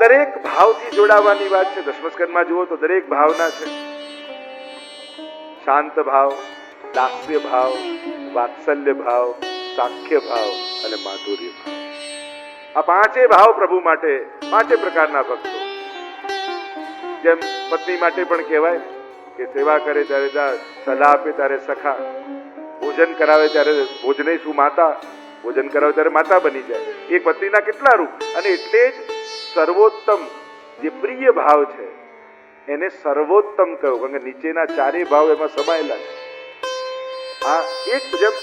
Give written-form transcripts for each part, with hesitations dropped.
દરેક ભાવથી જોડાવાની વાત છે. દશમસ્કંદમાં જુઓ તો દરેક ભાવના છે. શાંત ભાવ, દાસ્ય ભાવ, વાત્સલ્ય ભાવ, સાખ્ય ભાવ અને માધુર્ય ભાવ. આ પાંચે ભાવ પ્રભુ માટે, પાંચે પ્રકારના ભક્તો. જેમ પત્ની માટે પણ કહેવાય કે સેવા કરે ત્યારે દાસ, સલાહ આપે ત્યારે સખા, ભોજન કરાવે ત્યારે ભોજને શું માતા, ભોજન કરાવે ત્યારે માતા બની જાય. એ પત્નીના કેટલા રૂપ. અને એટલે જ સર્વોત્તમ જે પ્રિય ભાવ છે એને સર્વોત્તમ કહ્યું, કારણ કે નીચેના ચારે ભાવ એમાં સમાયેલા છે. આ એક જેમ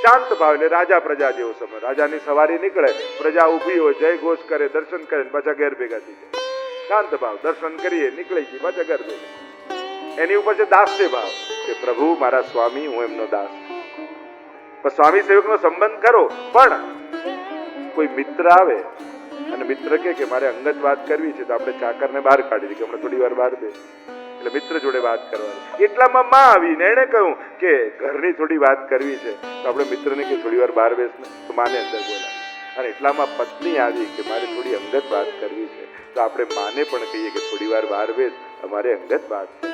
શાંત ભાવ એટલે રાજા પ્રજા જેવો સમય. રાજાની સવારી નીકળે, પ્રજા ઊભી હોય, જય ઘોષ કરે, દર્શન કરે, પાછા ઘેર ભેગા થઈ જાય. શાંત ભાવ, દર્શન કરીએ, નીકળી જઈએ, પાછા ઘર ભેગા. એની ઉપર છે દાસ્ય ભાવ કે પ્રભુ મારા સ્વામી, હું એમનો દાસ. પણ સ્વામી સેવકનો સંબંધ કરો, પણ કોઈ મિત્ર આવે અને મિત્ર કે મારે અંગત વાત કરવી છે, તો આપણે ચાકરને બહાર કાઢી દઈએ કે હમણાં થોડી વાર બહાર બે, એટલે મિત્ર જોડે વાત કરવાની. એટલામાં માં આવીને એણે કહ્યું કે ઘરની થોડી વાત કરવી છે, તો આપણે મિત્રને કે થોડી વાર બહાર બેસ ને, તો માને અંદર બોલા. અને એટલામાં પત્ની આવી કે મારે થોડી અંગત વાત કરવી છે, તો આપણે માને પણ કહીએ કે થોડી વાર બહાર બેસ, અમારે અંગત વાત છે.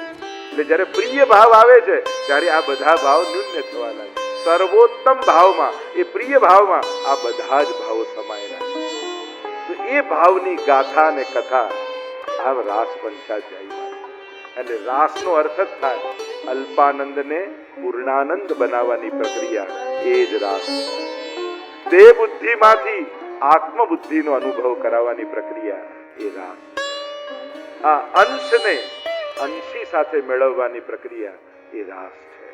એટલે જ્યારે પ્રિય ભાવ આવે છે ત્યારે આ બધા ભાવ ન્યૂન્ય થવા લાગે. સર્વોત્તમ ભાવમાં, એ પ્રિય ભાવમાં આ બધા જ ભાવો સમાયેલા છે. તો એ ભાવની ગાથા અને કથા આ રાસ પંચાધ્યાયમાં. એટલે રાસનો અર્થ જ થાય અલ્પાનંદને પૂર્ણાનંદ બનાવવાની પ્રક્રિયા. એ જ રાસ. દેહ બુદ્ધિમાંથી આત્મબુદ્ધિનો અનુભવ કરાવવાની પ્રક્રિયા એ રાસ. આ અંશને અંશી સાથે મેળવવાની પ્રક્રિયા એ રાસ છે.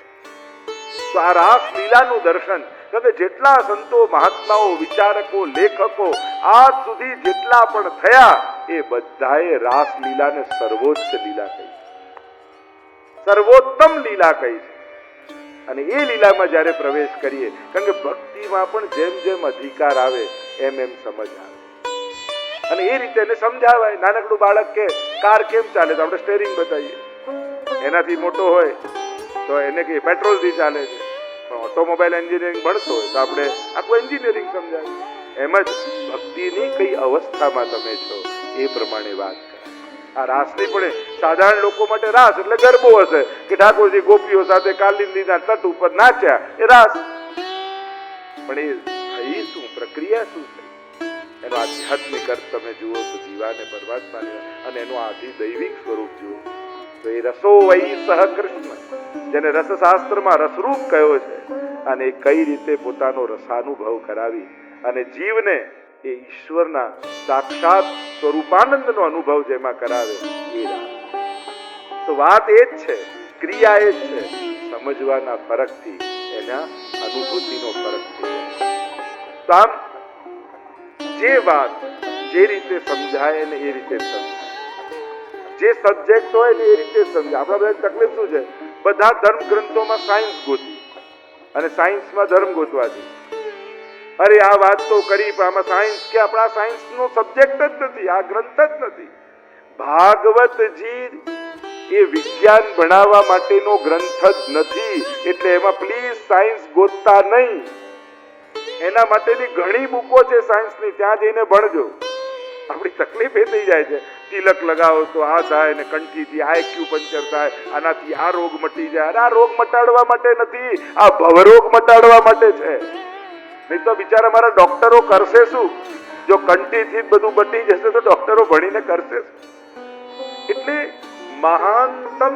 તો આ રાસ લીલાનું દર્શન, કે જેટલા સંતો, મહાત્માઓ, વિચારકો, લેખકો આજ સુધી જેટલા પણ થયા એ બધાએ રાસ લીલાને સર્વોચ્ચ લીલા કહી, સર્વોત્તમ લીલા કહી છે. અને એ લીલામાં જ્યારે પ્રવેશ કરીએ, કારણ કે ભક્તિમાં પણ જેમ જેમ અધિકાર આવે એમ એમ સમજ આવે. અને એ રીતે એને સમજાવાય. નાનકડું બાળક કે કાર કેમ ચાલે, તો આપણે સ્ટેરિંગ બતાવીએ. એનાથી મોટો હોય તો એને કહીએ પેટ્રોલથી ચાલે છે. પણ ઓટોમોબાઈલ એન્જિનિયરિંગ ભણતો હોય તો આપણે આખું એન્જિનિયરિંગ સમજાવીએ. એમ જ ભક્તિની કઈ અવસ્થામાં તમે છો એ પ્રમાણે વાત કરે. આ રાસની પણ સાધારણ લોકો માટે રાસ એટલે ગરબો હશે કે ઠાકોરજી ગોપીઓ સાથે કાલિંદીના તટ ઉપર નાચ્યા, એ રાસ. પણ એ થઈ શું, પ્રક્રિયા શું થઈ, એનો આધ્યાત્મિક અર્થ તમે જુઓ તો જીવાને પરમાત્માને, અને એનું આધિદૈવિક સ્વરૂપ જુઓ તો એ રસો વહી સહ કૃષ્ણ, જેને રસશાસ્ત્રમાં રસરૂપ કહ્યો છે, અને કઈ રીતે પોતાનો રસાનુભવ કરાવી અને જીવને એ ઈશ્વરના સાક્ષાત સ્વરૂપાનંદનો અનુભવ જેમાં કરાવે એ રાસ. તો વાત એ જ છે, ક્રિયા એ જ છે, સમજવાના ફરકથી એના અનુભૂતિનો ફરક થઈ જાય. તો આમ જે વાત જે રીતે સમજાય ને એ રીતે સમજાય, જે સબ્જેક્ટ હોય ને એ રીતે સમજાય. આપણા બધા તકલીફ શું છે, બધા ધર્મ ગ્રંથોમાં સાયન્સ ગોતી અને સાયન્સમાં ધર્મ ગોતવાથી. અરે આ વાત તો કરી પણ આમાં સાયન્સ કે, આપણા સાયન્સનો સબ્જેક્ટ જ નથી, આ ગ્રંથ જ નથી. ભાગવતજી એ વિજ્ઞાન ભણાવવા માટેનો ગ્રંથ જ નથી, એટલે એમાં પ્લીઝ સાયન્સ ગોતતા નહીં. એના માટેની ઘણી બુકો છે સાયન્સની, ત્યાં જઈને ભણજો. આપણી તકલીફ એ થઈ જાય છે, તિલક લગાવો તો આ થાય ને કંઠીથી આ એક્યુપંચર થાય, આનાથી આ રોગ મટી જાય. આ રોગ મટાડવા માટે નથી, આ ભવરોગ મટાડવા માટે છે. નહીં તો બિચારા મારા ડોક્ટરો કરશે શું? જો કંઠીથી બધું મટી જશે તો ડોક્ટરો ભણીને કરશે શું? એટલે મહાનતમ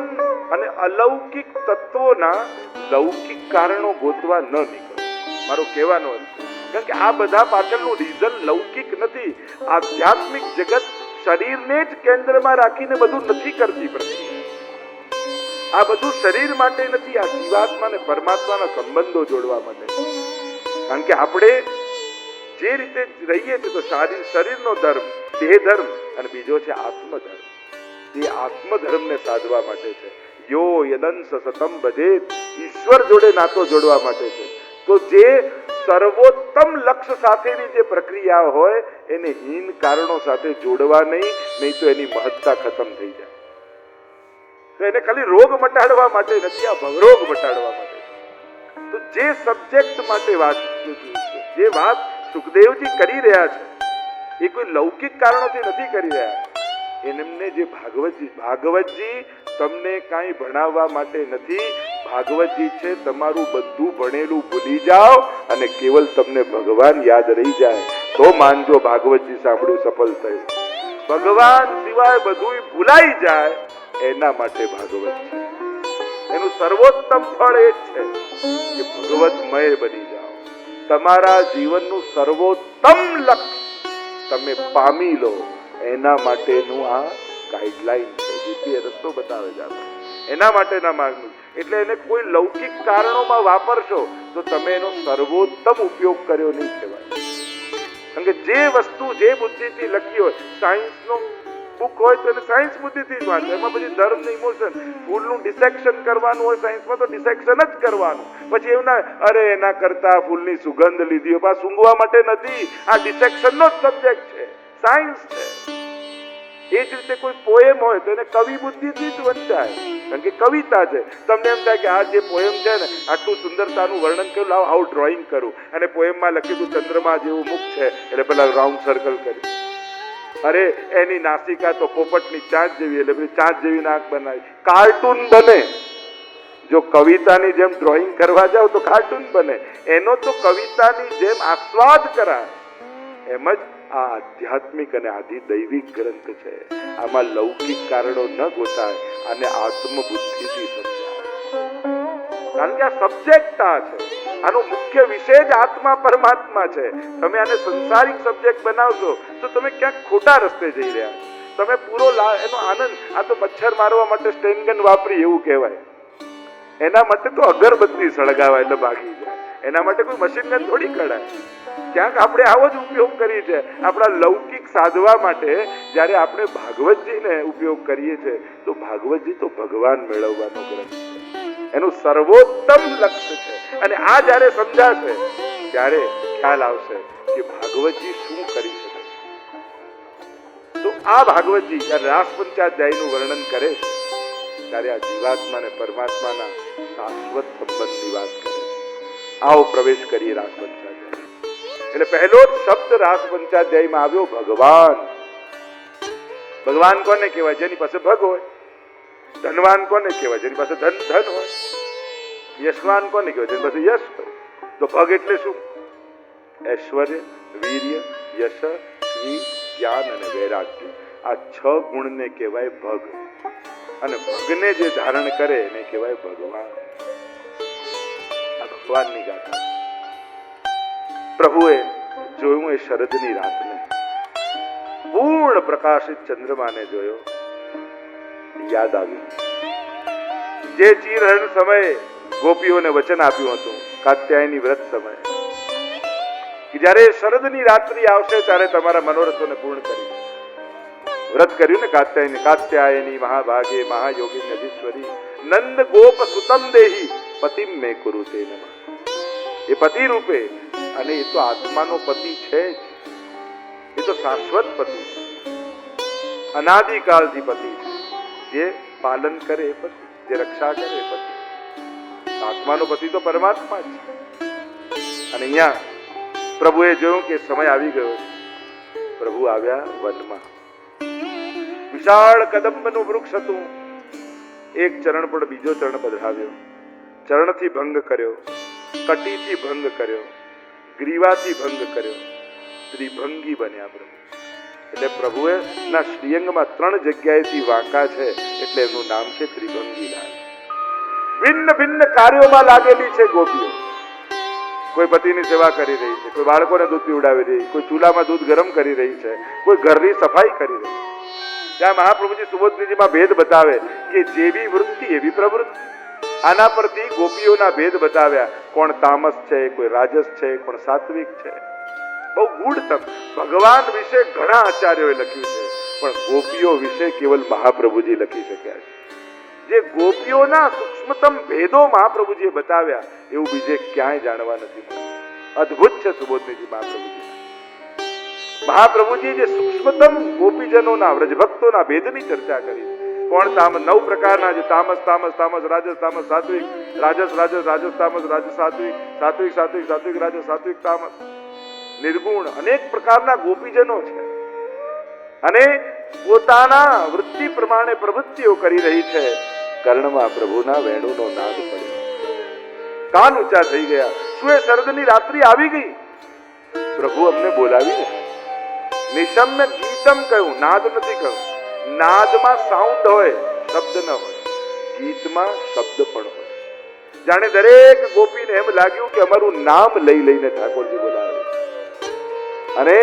અને અલૌકિક તત્વોના લૌકિક કારણો ગોતવા ન નીકળો, મારો કહેવાનો અર્થ. કારણ કે આ બધા પાછળનું રીઝન લૌકિક નથી. આધ્યાત્મિક જગત શરીરને જ કેન્દ્રમાં રાખીને બધું નથી કરતી પ્રક્રિયા. આ બધું શરીર માટે નથી, આ જીવાત્મા અને પરમાત્માના સંબંધો જોડવા માટે. કારણ કે આપણે જે રીતે રહીએ છીએ તો શરીરનો ધર્મ, દેહ ધર્મ, અને બીજો છે આત્મધર્મ. એ આત્મધર્મને સાધવા માટે છે. યો યદંસ સતમ ભજેત, ઈશ્વર જોડે નાતો જોડવા માટે છે. તો જે સર્વોત્તમ લક્ષ્ય સાથેની જે પ્રક્રિયા હોય એને હીન કારણો સાથે જોડવા નહીં તો એની મહત્તા ખતમ થઈ જાય. તો એને ખાલી રોગ મટાડવા માટે નથી, આ ભવરોગ મટાડવા માટે. તો જે સબ્જેક્ટ માટે વાત, જે વાત સુખદેવજી કરી રહ્યા છે એ કોઈ લૌકિક કારણોથી નથી કરી રહ્યા. એમને જે ભાગવતજી તમને કાંઈ ભણાવવા માટે નથી. ભાગવતજી છે તમારું બધું ભણેલું ભૂલી જાઓ અને કેવલ તમને ભગવાન યાદ રહી જાય તો માનજો ભાગવતજી સાંભળ્યું સફળ થયું. ભગવાન સિવાય બધું ભૂલાઈ જાય એના માટે ભાગવત છે. એનું સર્વોત્તમ ફળ એ જ છે કે ભગવતમય બની જાઓ. તમારા જીવનનું સર્વોત્તમ લક્ષ્ય તમે પામી લો એના માટેનું આ ગાઈડલાઈન છે. જીપીએ રસ્તો બતાવે છે એના માટેના માર્ગનું. એટલે એને કોઈ લૌકિક કારણોમાં વાપરશો તો તમે એનો સર્વોત્તમ ઉપયોગ કર્યો નહીં કહેવાય. કારણ કે જે વસ્તુ જે બુદ્ધિથી લખી હોય, સાયન્સનો બુક હોય તો એને સાયન્સ બુદ્ધિથી જ વાંચે. એમાં પછી ધર્મ ને ઇમોશન, ફૂલનું ડિસેક્શન કરવાનું હોય સાયન્સમાં તો ડિસેક્શન જ કરવાનું. પછી એવું ના અરે એના કરતા ફૂલની સુગંધ લીધી હોય, સૂંઘવા માટે નથી. આ ડિસેક્શનનો જ સબ્જેક્ટ છે, સાયન્સ છે. એ જ રીતે કોઈ પોએમ હોય તો એને કવિ બુદ્ધિથી જ વંચાય, કારણ કે કવિતા છે. તમને એમ થાય કે આ જે પોએમ છે ને આટલું સુંદરતાનું વર્ણન કર્યું, લાવ આવું ડ્રોઈંગ કરું. અને પોએમમાં લખ્યું ચંદ્રમા જેવું મુખ છે એટલે પેલા રાઉન્ડ સર્કલ કર્યું. અરે એની નાસિકા તો પોપટની ચાંચ જેવી એટલે પેલી ચાંચ જેવી નાક બનાવી. કાર્ટૂન બને. જો કવિતાની જેમ ડ્રોઈંગ કરવા જાવ તો કાર્ટૂન બને. એનો તો કવિતાની જેમ આસ્વાદ કરાય. એમ જ આ આધ્યાત્મિક અને આધિદૈવિક ગ્રંથ છે. આમાં લૌકિક કારણો ન ગોતાય અને આત્મબુદ્ધિથી સમજાય. કારણ કે આ સબ્જેક્ટ આ છે. આનો મુખ્ય વિષય જ આત્મા પરમાત્મા છે. તમે આને સંસારિક સબ્જેક્ટ બનાવશો તો તમે ક્યાંક ખોટા રસ્તે જઈ રહ્યા છો. તમે પૂરો એનો આનંદ, આ તો મચ્છર મારવા માટે સ્ટેનગન વાપરી એવું કહેવાય. એના માટે તો અગરબત્તી સળગાવાય એટલે ભાગી જાય. એના માટે કોઈ મશીન ગન થોડી કઢાય. ક્યાંક આપણે આવો જ ઉપયોગ કરીએ છીએ આપણા લૌકિક સાધવા માટે. જ્યારે આપણે ભાગવતજીને ઉપયોગ કરીએ છીએ તો ભાગવતજી તો ભગવાન મેળવવાનો ગ્રંથ છે. એનું સર્વોત્તમ લક્ષ્ય છે. અને આ જ્યારે સમજાશે ત્યારે ખ્યાલ આવશે કે ભાગવતજી શું કરી શકે. તો આ ભાગવતજી જ્યારે રાસ પંચાધ્યાયનું વર્ણન કરે છે ત્યારે આ જીવાત્મા અને પરમાત્માના શાશ્વત સંબંધની વાત કરે છે. આવો પ્રવેશ કરીએ રાસ પંચાધ્યાય. એટલે પહેલો જ શબ્દ રાસ પંચાધ્યાયમાં આવ્યો ભગવાન. ભગવાન કોને કહેવાય? જેની પાસે ભગ હોય. ધનવાન કોને કહેવાય? જેની પાસે ધન હોય. યશવાન કોને કહેવાય? જેની પાસે યશ હોય. તો ભગ એટલે શું? ઐશ્વર્ય, વીર્ય, યશ, શ્રી, જ્ઞાન અને વૈરાગ્ય. આ 6 ગુણને કહેવાય ભગ. અને ભગને જે ધારણ કરે એને કહેવાય ભગવાન. આ ભગવાનની ગાથા. પ્રભુએ જોયું એ શરદની રાતને, પૂર્ણ પ્રકાશિત ચંદ્રમાને જોયો. યાદ આવ્યું જે ચીરહરણ સમયે ગોપીઓને વચન આપ્યું હતું, કાત્યાયની વ્રત સમયે, કે જ્યારે શરદની રાત્રિ આવશે ત્યારે તમારા મનોરથોને પૂર્ણ કરી. વ્રત કર્યું ને કાત્યાયની મહાભાગે મહાયોગી નદીશ્વરી નંદ ગોપ સુતમ દેહી પતિમ મે કુરુતે નમઃ. એ પતિ રૂપે, અને એ તો આત્માનો પતિ છે જ. એ તો શાશ્વત પતિ છે, અનાદિકાળથી પતિ છે. જે પાલન કરે એ પતિ, જે રક્ષા કરે એ પતિ. આત્માનો પતિ તો પરમાત્મા જ છે. અને અહીંયા પ્રભુએ જોયું કે સમય આવી ગયો છે. પ્રભુ આવ્યા વનમાં. વિશાળ કદંબનું વૃક્ષ હતું. એક ચરણ પર બીજો ચરણ પધરાવ્યો. ચરણથી ભંગ કર્યો, કટીથી ભંગ કર્યો, ગ્રીવાથી ભંગ કર્યો. ત્રિભંગી બન્યા પ્રભુ. એટલે પ્રભુએ ના શ્રીઅંગમાં 3 જગ્યાએથી વાંકા છે એટલે એનું નામ છે ત્રિભંગી લાલ. ભિન્ન ભિન્ન કાર્યોમાં લાગેલી છે ગોપીઓ. કોઈ પતિની સેવા કરી રહી છે, કોઈ બાળકોને દૂધ પીવડાવી રહી, કોઈ ચૂલામાં દૂધ ગરમ કરી રહી છે, કોઈ ઘરની સફાઈ કરી રહી છે. ત્યાં મહાપ્રભુજી સુબોધનીજીમાં ભેદ બતાવે કે જેવી વૃત્તિ એવી પ્રવૃત્તિ. આના પરથી ગોપીઓના ભેદ બતાવ્યા. કોણ તામસ છે, કોઈ રાજસ છે, કોણ સાત્વિક છે. બહુ ગૂઢતમ. ભગવાન વિશે ઘણા આચાર્યોએ લખ્યું છે, પણ ગોપીઓ વિશે કેવલ મહાપ્રભુજી લખી શક્યા છે. જે ગોપીઓના સૂક્ષ્મતમ ભેદો મહાપ્રભુજીએ બતાવ્યા એવું બીજે ક્યાંય જાણવા નથી મળ્યું. અદ્ભુત છે સુબોધનીજી મહાપ્રભુજી. મહાપ્રભુજી જે સૂક્ષ્મતમ ગોપીજનોના વ્રજભક્તોના ભેદની ચર્ચા કરી. કોણ 9 પ્રકારના, જે તામસ તામસ તામસ, રાજસ તામસ સાત્વિક, રાજસ રાજસ રાજસ તામસ રાજસ સાત્વિક, સાત્વિક સાત્વિક સાત્વિક રાજસ સાત્વિક તામસ. નિર્ગુણ અનેક પ્રકારના ગોપીજનો છે અને પોતાના વૃત્તિ પ્રમાણે પ્રવૃત્તિઓ કરી રહી છે. કર્ણમાં પ્રભુના વેણુનો નાદ પડ્યો, કાન ઊંચા થઈ ગયા. શું એ શરદની રાત્રિ આવી ગઈ? પ્રભુ અમને બોલાવી નિશમ્ય ગીતમ કહ્યું, નાદ નથી કહ્યું. નાદમાં સાઉન્ડ હોય, શબ્દ ન હોય. ગીતમાં શબ્દ પણ હોય. જાણે દરેક ગોપીને એમ લાગ્યું કે અમારું નામ લઈ લઈને ઠાકોરજી બોલાવે અને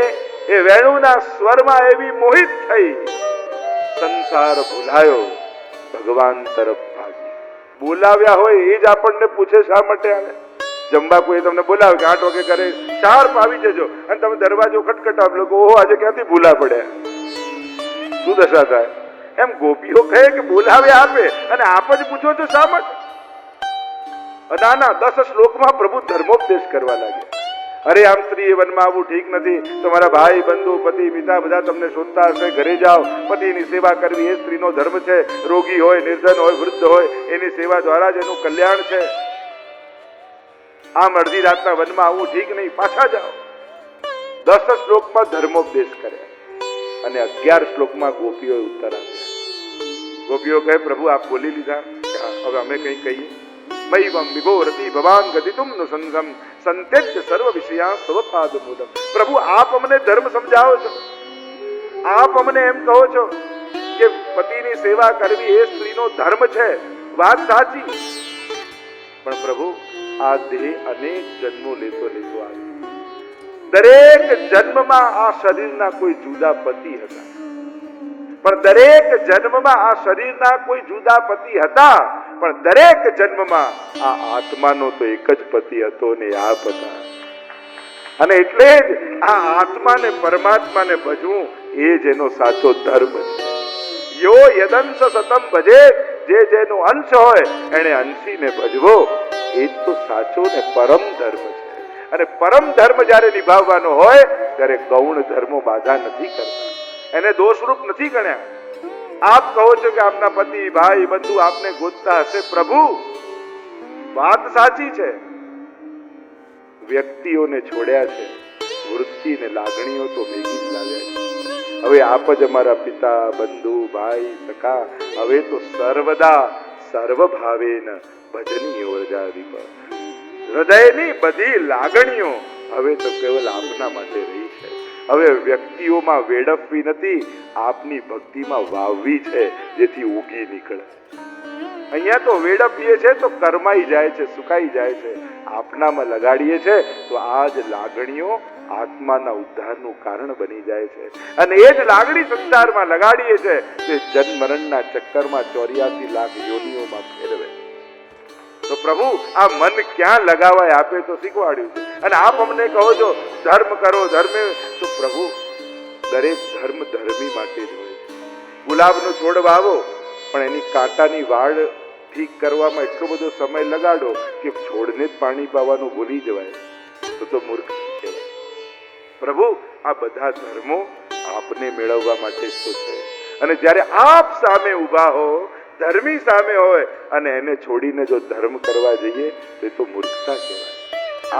એ વેણુના સ્વરમાં એવી મોહિત થઈ, સંસાર ભૂલાયો, ભગવાન તરફ ભાગી. બોલાવ્યા હોય એ જ આપણને પૂછે શા માટે આવે? જમવા કોઈ તમને બોલાવે કે 8 વાગે કરે, 4 આવી જજો, અને તમે દરવાજો ખટખટાવ, લોકો ઓહો આજે ક્યાંથી ભૂલા પડ્યા, શું દશા થાય? એમ ગોપીઓ કહે કે બોલાવ્યા આપે અને આપ જ પૂછો છો શા માટે? ના 10 શ્લોકમાં પ્રભુ ધર્મોપદેશ કરવા લાગ્યા. અરે આમ સ્ત્રીએ વનમાં આવવું ઠીક નથી, તમારા ભાઈ બંધુ પતિ પિતા બધા તમને શોધતા હશે, ઘરે જાઓ, પતિની સેવા કરવી એ સ્ત્રીનો ધર્મ છે. રોગી હોય, નિર્ધન હોય, વૃદ્ધ હોય, એની સેવા દ્વારા જ એનું કલ્યાણ છે. આમ અડધી રાતના વનમાં આવવું ઠીક નહીં, પાછા જાઓ. 10 શ્લોકમાં ધર્મોપદેશ કર્યા અને 11 શ્લોકમાં ગોપીઓએ ઉત્તર આપ્યા. ગોપીઓ કહે પ્રભુ આપ બોલી લીધા, હવે અમે કઈ કહીએ? મૈવમ વિભોરતી ભવાન ગતિતુમ નુસંગમ સંતેજ્ય સર્વ વિષયા સ્વ પાદ મૂલમ. પ્રભુ આપ અમને ધર્મ સમજાવો છો, આપ અમને એમ કહો છો કે પતિની સેવા કરવી એ સ્ત્રીનો ધર્મ છે, વાત સાચી. પણ પ્રભુ આ દેહ અનેક જન્મો લેતો આવે. દરેક જન્મમાં આ શરીરના કોઈ જુદા પતિ હતા, પણ દરેક જન્મમાં આ શરીરના કોઈ જુદા પતિ હતા, પણ દરેક જન્મમાં આ આત્માનો તો એક જ પતિ હતો ને આપ હતા. અને એટલે જ આ આત્માને પરમાત્માને ભજવું એ જ એનો સાચો ધર્મ છે. યો યદંશ સતમ ભજે, જે જેનો અંશ હોય એને અંશીને ભજવો, એ જ તો સાચો ને પરમ ધર્મ છે. અને પરમ ધર્મ જ્યારે નિભાવવાનો હોય ત્યારે ગૌણ ધર્મો બાધા નથી કરતા, એને દોષરૂપ નથી ગણ્યા. આપ કહો છો કે આપના પતિ ભાઈ બંધુ આપને ગોતતા હશે. પ્રભુ વાત સાચી છે, વ્યક્તિઓને છોડ્યા છે, વૃત્તિ ને લાગણીઓ તો ભેગી જ લાવ્યા છે. હવે આપ જ અમારા પિતા બંધુ ભાઈ સખા, હવે તો સર્વદા સર્વભાવેન ભજનીય વર્જાદીપ. હૃદયની બધી લાગણીઓ હવે તો કેવલ આપના માટે રહી છે. હવે વ્યક્તિઓમાં વેડફવી નથી, આપની ભક્તિમાં વાવવી છે, જેથી ઉગી નીકળે. અહીંયા તો વેડફીએ છે તો કરમાઈ જાય છે, સુકાઈ જાય છે. આપનામાં લગાડીએ છે તો આ જ લાગણીઓ આત્માના ઉદ્ધારનું કારણ બની જાય છે. અને એ જ લાગણી સંસારમાં લગાડીએ છે તે જન્મ મરણના ચક્કરમાં 84 લાખ યોનિઓમાં ફેરવે. તો પ્રભુ આ મન ક્યાં લગાવાય આપે તો શીખવાડ્યું છે. અને આપ અમને કહો છો ધર્મ કરો ધર્મ, તો પ્રભુ દરેક ધર્મ ધર્મી માટે જ હોય છે. ગુલાબનો છોડ વાવો પણ એની કાંટાની વાડ ઠીક કરવામાં એટલો બધો સમય લગાડો કે છોડને જ પાણી પાવાનું ભૂલી જવાય, તો મૂર્ખ કહેવાય. પ્રભુ આ બધા ધર્મો આપને મેળવવા માટે જ તો છે. અને જ્યારે આપ સામે ઊભા હો, ધર્મી સામે હોય, અને એને છોડીને જો ધર્મ કરવા જઈએ તો મૂર્ખતા કહેવાય.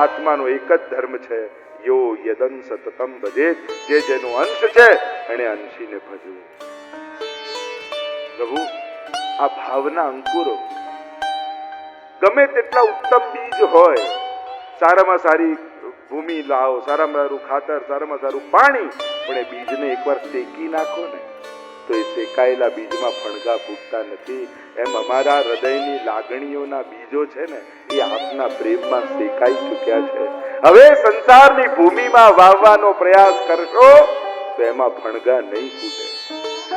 આત્માનો એક જ ધર્મ છે, યો યદંશ સતતમ ભજેત, જે જેનો અંશ છે એને અંશીને ભજવું. પ્રભુ આ ભાવના અંકુરો ગમે તેટલા ઉત્તમ બીજ હોય, સારામાં સારી ભૂમિ લાવો, સારામાં સારું ખાતર, સારામાં સારું પાણી, પણ એ બીજને એકવાર શેકી નાખો ને તો એ શેકાયેલા બીજમાં ફણગા ફૂટતા નથી. એમ અમારા હૃદયની લાગણીઓના બીજો છે ને એ આપના પ્રેમમાં શેકાઈ ચૂક્યા છે. હવે સંસારની ભૂમિમાં વાવવાનો પ્રયાસ કરશો તો એમાં ફણગા નહીં ફૂટે.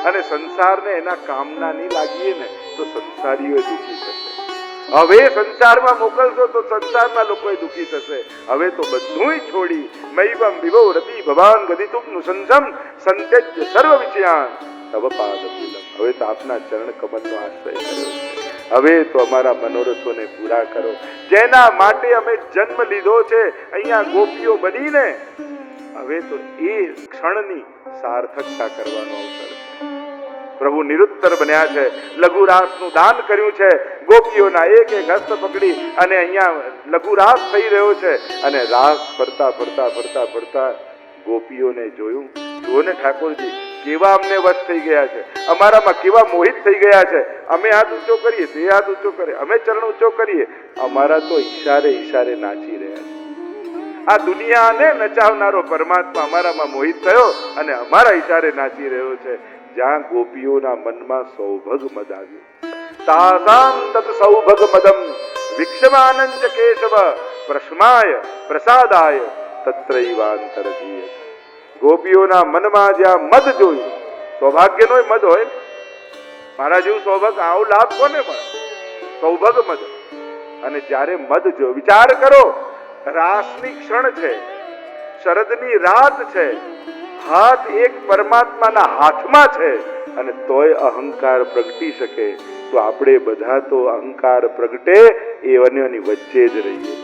અને સંસારને એના કામના નહીં લાગીએ ને તો સંસારીઓ દુઃખી થશે. હવે સંસારમાં મોકલશો તો સંસારના લોકો દુઃખી થશે. હવે તો બધું છોડી મૈવમ વિભોરતી ભવાન ગતિતુમ નુસંસમ સંતેજ્ય સર્વ વિષયાન તવ પાદ મૂલમ. હવે તો આપના ચરણ કમલનો આશ્રય કર્યો છે. હવે તો અમારા મનોરથોને પૂરા કરો, જેના માટે અમે જન્મ લીધો છે અહીંયા ગોપીઓ બનીને. હવે તો એ ક્ષણની સાર્થકતા કરવાનો અવસર છે. પ્રભુ નિરુત્તર બન્યા છે, લઘુ રાસનું દાન કર્યું છે, ગોપીઓના એક એક હસ્ત પકડી અને અહીંયા લઘુ રાસ થઈ રહ્યો છે અને રાસ ફરતા ફરતા ફરતા ફરતા ગોપીઓને જોયું. જુઓ ને ઠાકોરજી, કેવા અમને વશ થઈ ગયા છે, અમારામાં કેવા મોહિત થઈ ગયા છે. અમે હાથ ઊંચો કરીએ તે હાથ ઊંચો કરે, અમે ચરણ ઊંચો કરીએ, અમારા તો ઈશારે ઈશારે નાચી રહ્યા છે. આ દુનિયાને નચાવનારો પરમાત્મા અમારામાં મોહિત થયો અને અમારા ઈશારે નાચી રહ્યો છે. જ્યાં ગોપીઓના મનમાં સૌભગ મદ આવ્યું. તાસામ તત સૌભગ મદમ વિક્ષમાનંચ કેશવ પ્રશ્માય પ્રસાદાય તત્રૈવાંતરજીય. ગોપીઓના મનમાં જ્યાં મદ જોયું, સૌભાગ્યનો મદ હોય, મારા જેવું સૌભાગ્ય આવો લાભ કોને મળે? સૌભગ મદ. અને જ્યારે મદ જો, વિચાર કરો, રાસની ક્ષણ છે, શરદની રાત છે, હાથ એક પરમાત્માના હાથમાં છે અને તોય અહંકાર પ્રગટી શકે. તો આપણે બધા તો અહંકાર પ્રગટે એ અન્યની વચ્ચે જ રહીએ.